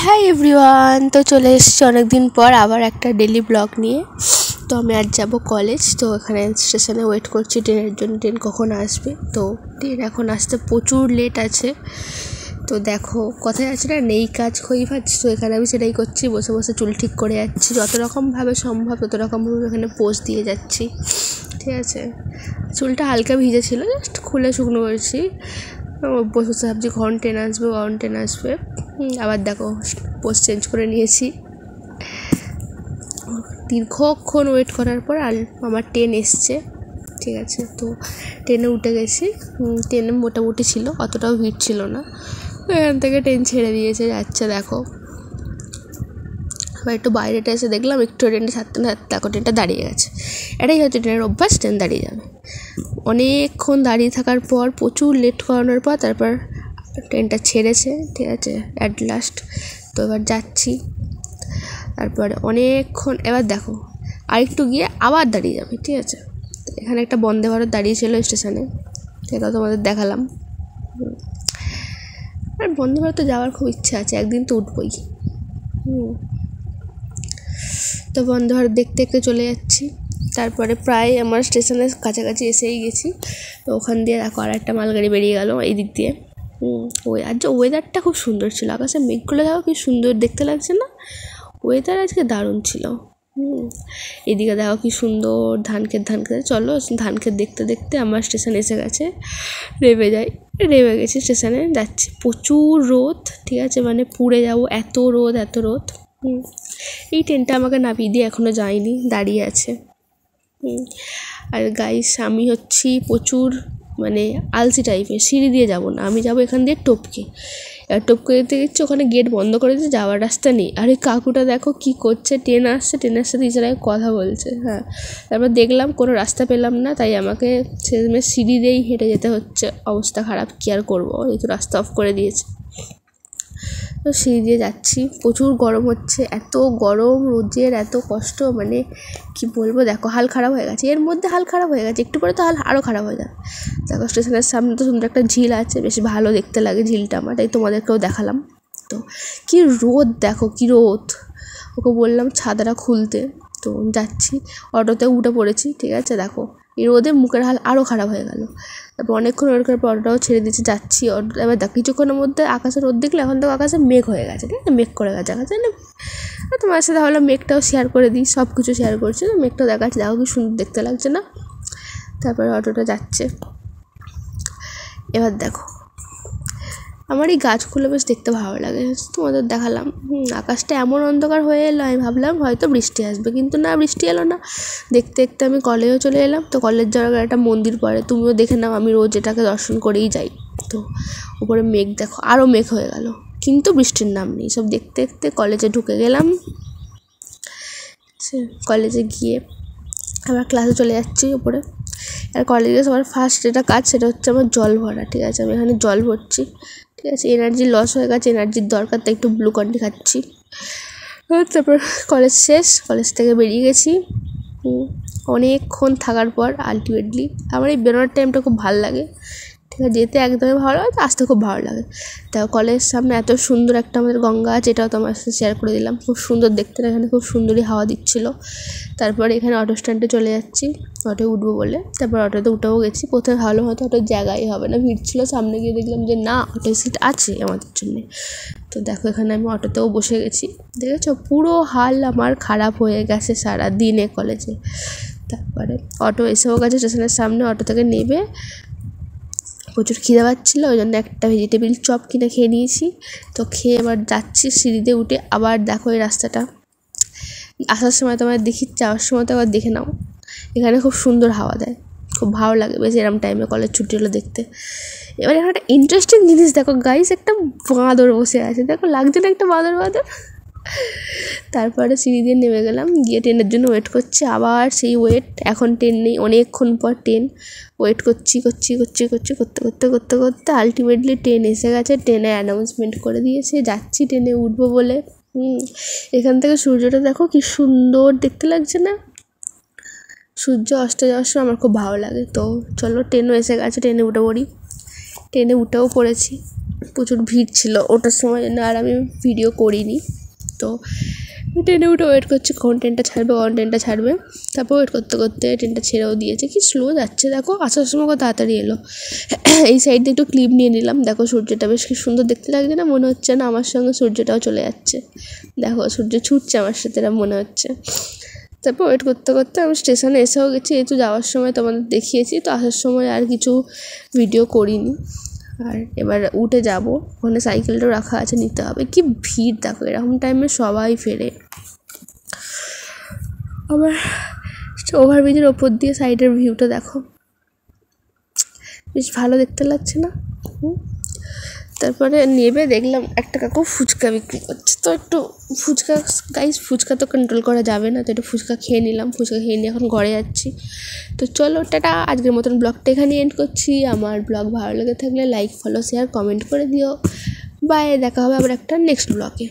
Hi everyone, তো চলে এসেছি অনেকদিন পর আবার একটা ডেলি ব্লগ নিয়ে। তো আমি আজ যাব কলেজ। তো এখানে স্টেশনে ওয়েট করছি ট্রেনের জন্য, ট্রেন কখন আসবে। তো ট্রেন এখন আসতে প্রচুর লেট আছে। তো দেখো কথায় আছে না, নেই কাজ খই ভাজ। তো এখানে আমি সেটাই করছি, বসে বসে চুল ঠিক করে যাচ্ছি, যত রকমভাবে সম্ভব তত রকমভাবে এখানে পোজ দিয়ে যাচ্ছি। ঠিক আছে, চুলটা হালকা ভিজে ছিল, জাস্ট খুলে শুকনো করেছি। বসে বসে ভাবছি কখন ট্রেন আসবে। আবার দেখো পোজ চেঞ্জ করে নিয়েছি। দীর্ঘক্ষণ ওয়েট করার পর আমার ট্রেন এসছে। ঠিক আছে, তো ট্রেনে উঠে গেছি। ট্রেনে মোটামুটি ছিল, অতটাও ভিড় ছিল না। এখান থেকে ট্রেন ছেড়ে দিয়েছে, যাচ্ছে দেখো। আবার একটু বাইরেটা এসে দেখলাম একটু ট্রেনটা ছাড়তে না দেখো ট্রেনটা দাঁড়িয়ে গেছে। এটাই হচ্ছে ট্রেনের অভ্যাস, ট্রেন দাঁড়িয়ে যাবে। অনেকক্ষণ দাঁড়িয়ে থাকার পর, প্রচুর লেট করানোর পর তারপর ট্রেনটা ছেড়েছে। ঠিক আছে, অ্যাট লাস্ট। তো এবার যাচ্ছি। তারপরে অনেকক্ষণ, এবার দেখো আরেকটু গিয়ে আবার দাঁড়িয়ে যাবে। ঠিক আছে, এখানে একটা বন্দে ভারত দাঁড়িয়ে ছিল স্টেশনে, সেটাও তোমাদের দেখালাম। আর বন্দে ভারতে যাওয়ার খুব ইচ্ছা আছে, একদিন তো উঠবই। তো বন্দে ভারত দেখতে দেখতে চলে যাচ্ছি। তারপরে প্রায় আমার স্টেশনের কাছাকাছি এসেই গেছি। তো ওখান দিয়ে দেখো আর একটা মালগাড়ি বেরিয়ে গেল এই দিক দিয়ে। আর যে ওয়েদারটা খুব সুন্দর ছিল, আকাশে মেঘগুলো দেখো কি সুন্দর দেখতে লাগছে না? ওয়েদার আজকে দারুণ ছিল। এদিকে দেখো কি সুন্দর ধান ক্ষেত। চলো ধান ক্ষেত দেখতে দেখতে আমার স্টেশন এসে গেছে। নেমে গেছি স্টেশনে, যাচ্ছি। প্রচুর রোদ, ঠিক আছে, মানে পুড়ে যাবো, এত রোদ। এই ট্রেনটা আমাকে নামিয়ে দিয়ে এখনও যায়নি, দাঁড়িয়ে আছে। আর গাইস, আমি হচ্ছি প্রচুর মানে আলসি টাইপের, সিঁড়ি দিয়ে যাব না, আমি যাব এখান দিয়ে টপকে। এবার টপকে যেতে গেছি, ওখানে গেট বন্ধ করে দিয়েছে, যাওয়ার রাস্তা নেই। আর ওই কাকুটা দেখো কি করছে, ট্রেনের সাথে ইশারায় কথা বলছে। হ্যাঁ, তারপর দেখলাম কোনো রাস্তা পেলাম না, তাই আমাকে শেষমেশ সিঁড়ি দিয়েই হেঁটে যেতে হচ্ছে। অবস্থা খারাপ, কি আর করবো, যেহেতু রাস্তা অফ করে দিয়েছে। তো সিঁড়ি দিয়ে যাচ্ছি, প্রচুর গরম হচ্ছে, এত গরম, রোদের এত কষ্ট, মানে কি বলবো। দেখো হাল খারাপ হয়ে গেছে, এর মধ্যে হাল খারাপ হয়ে গেছে, একটু পরে তো হাল আরও খারাপ হয়ে যাবে। দেখো স্টেশনের সামনে তো সুন্দর একটা ঝিল আছে, বেশ ভালো দেখতে লাগে ঝিলটা আমার, তাই তোমাদেরকেও দেখালাম। তো কি রোদ, দেখো কি রোদ। ওকে বললাম ছাতাটা খুলতে, তো যাচ্ছি, অটোতে উঠে পড়েছি। ঠিক আছে, দেখো এই রোদে মুখের হাল আরও খারাপ হয়ে গেল। তারপর অনেকক্ষণ ওয়েট করার পর অটোটাও ছেড়ে দিয়েছি, যাচ্ছি। এবার দেখো কিছুক্ষণের মধ্যে আকাশে রোদ দেখলে, এখন তো আকাশে মেঘ হয়ে গেছে। ঠিক আছে, মেঘ করে গেছে আকাশে। তোমার সাথে ভাবলাম মেঘটাও শেয়ার করে দিই, সব কিছু শেয়ার করছি না, মেঘটাও দেখাচ্ছি, দেখো কি সুন্দর দেখতে লাগছে না? তারপরে অটোটা যাচ্ছে। এবার দেখো আমার এই গাছগুলো বেশ দেখতে ভালো লাগে, তোমাদের দেখালাম। আকাশটা এমন অন্ধকার হয়ে এলো, আমি ভাবলাম হয়তো বৃষ্টি আসবে, কিন্তু না, বৃষ্টি এলো না। দেখতে দেখতে আমি কলেজেও চলে এলাম। তো কলেজ যাওয়ার আগে একটা মন্দির পড়ে, তুমিও দেখে নাও, আমি রোজ এটাকে দর্শন করেই যাই। তো উপরে মেঘ দেখো, আরও মেঘ হয়ে গেল, কিন্তু বৃষ্টির নাম নেই। সব দেখতে দেখতে কলেজে ঢুকে গেলাম। কলেজে গিয়ে আবার ক্লাসে চলে যাচ্ছি উপরে। আর কলেজে সবার ফার্স্ট যেটা কাজ, সেটা হচ্ছে আমার জল ভরা। ঠিক আছে, আমি এখানে জল ভরছি। ঠিক আছে, এনার্জি লস হয়ে গেছে, এনার্জির দরকার, তাই একটু গ্লুকন্ডি খাচ্ছি। তারপর কলেজ শেষ, কলেজ থেকে বেরিয়ে গেছি। অনেকক্ষণ থাকার পর আলটিমেটলি আমার এই বেরোনোর টাইমটা খুব ভালো লাগে। ঠিক আছে, যেতে একদমই ভালো লাগে, আসতে খুব ভালো লাগে। তাও কলেজের সামনে এত সুন্দর একটা আমাদের গঙ্গা আছে, এটাও তোমার সাথে শেয়ার করে দিলাম। খুব সুন্দর দেখতে, এখানে খুব সুন্দরই হাওয়া দিচ্ছিলো। তারপরে এখানে অটো স্ট্যান্ডে চলে যাচ্ছি অটোয় উঠবো বলে। তারপর অটোতে উঠেও গেছি। প্রথমে ভাবলাম হয়তো অটোর জায়গাই হবে না, ভিড় ছিল। সামনে গিয়ে দেখলাম যে না, অটোর সিট আছে আমাদের জন্যে। তো দেখো এখানে আমি অটোতেও বসে গেছি। দেখেছো পুরো হাল আমার খারাপ হয়ে গেছে সারা দিনে কলেজে। তারপরে অটো এসেও গেছে স্টেশনের সামনে, অটো থেকে নেবে। প্রচুর খিদে পাচ্ছিলো, ওই জন্য একটা ভেজিটেবিল চপ কিনে খেয়ে নিয়েছি। তো খেয়ে এবার যাচ্ছি সিঁড়িতে উঠে। আবার দেখো এই রাস্তাটা, আসার সময় তোমার দেখি, যাওয়ার সময় তো আবার দেখে নাও। এখানে খুব সুন্দর হাওয়া দেয়, খুব ভালো লাগে বেশ এরম টাইমে কলেজ ছুটি হলো দেখতে। এবার এখানে একটা ইন্টারেস্টিং জিনিস দেখো গাইস, একটা বাঁদর বসে আছে, দেখো লাগছে না একটা বাঁদর? তারপরে সিঁড়ি দিয়ে নেমে গেলাম, গিয়ে ট্রেনের জন্য ওয়েট করছি। আবার সেই ওয়েট, এখন ট্রেন নেই, অনেকক্ষণ পর ট্রেন। ওয়েট করতে করতে আলটিমেটলি ট্রেন এসে গেছে। ট্রেনে অ্যানাউন্সমেন্ট করে দিয়েছে যাচ্ছি, ট্রেনে উঠবো বলে। এখান থেকে সূর্যটা দেখো কি সুন্দর দেখতে লাগছে না? সূর্য অস্ত যাওয়ার সময় আমার খুব ভালো লাগে। তো চলো, ট্রেনও এসে গেছে, ট্রেনে উঠে পড়ি। ট্রেনে উঠেও পড়েছি। প্রচুর ভিড় ছিল ওটার সময় জন্য আর আমি ভিডিও করিনি। তো ট্রেনে উঠে ওয়েট করছি কখন ট্রেনটা ছাড়বে। তারপর ওয়েট করতে করতে ট্রেনটা ছেড়েও দিয়েছে। কি স্লো যাচ্ছে দেখো, আসার সময় কত তাড়াতাড়ি এলো। এই সাইড দিয়ে একটু ক্লিপ নিয়ে নিলাম। দেখো সূর্যটা বেশ কি সুন্দর দেখতে লাগছে না? মনে হচ্ছে না আমার সঙ্গে সূর্যটাও চলে যাচ্ছে। দেখো সূর্য ছুটছে আমার সাথে, এরকম মনে হচ্ছে। তারপর ওয়েট করতে করতে আমি স্টেশনে এসেও গেছি। এই তো যাওয়ার সময় তোমাদের দেখিয়েছি, তো আসার সময় আর কিছু ভিডিও করিনি। আর এবার উঠে যাব, ওখানে সাইকেলটাও রাখা আছে, নিতে হবে। কি ভিড় দেখো, এরকম টাইমে সবাই ফেরে। আবার ওভারব্রিজের ওপর দিয়ে সাইডের ভিউটা দেখো, বেশ ভালো দেখতে লাগছে না? তারপরে নেবে দেখলাম একটা কাকু ফুচকা বিক্রি করছে। তো একটু ফুচকা তো কন্ট্রোল করা যাবে না, তো একটু ফুচকা খেয়ে নিলাম। ফুচকা খেয়ে নিয়ে এখন ঘরে যাচ্ছি। তো চলো টাটা, আজকের মতন ব্লগটা এখানেই এন্ড করছি। আমার ব্লগ ভালো লেগে থাকলে লাইক, ফলো, শেয়ার, কমেন্ট করে দিও। বাই, দেখা হবে আবার একটা নেক্সট ব্লগে।